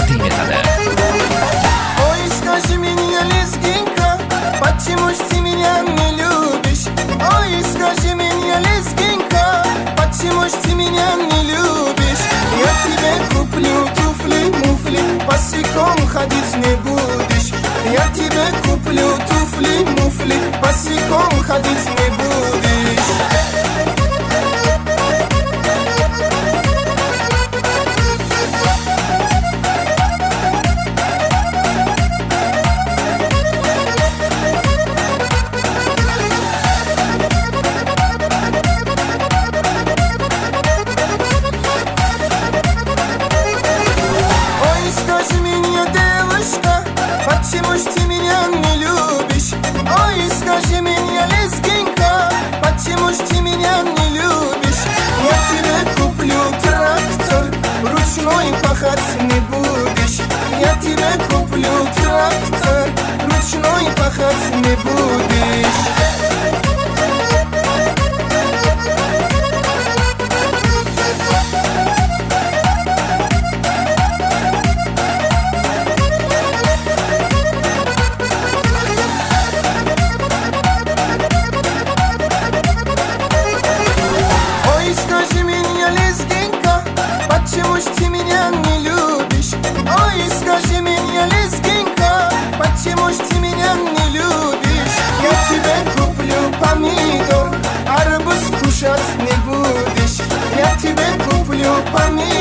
taqdim etadi. Ой, скажи мне, лезгинка, почему ж ты меня не любишь? Ой, скажи мне, лезгинка, почему ж ты меня не любишь? Я тебе куплю туфли, муфли, босиком ходить не будешь. Я тебе куплю туфли, муфли, босиком ходить не будешь. Почему ж ты меня не любишь? Ой, скажи мне, лезгинка, почему ж ты меня не любишь? Я тебе куплю трактор, ручной пахать не будешь. Я тебе куплю трактор, ручной пахать не будешь. Почему ж ты меня не любишь? Ой, скажи мне, лезгинка, почему ж ты меня не любишь? Я тебе куплю помидор, арбуз кушать не будешь. Я тебе куплю помидор.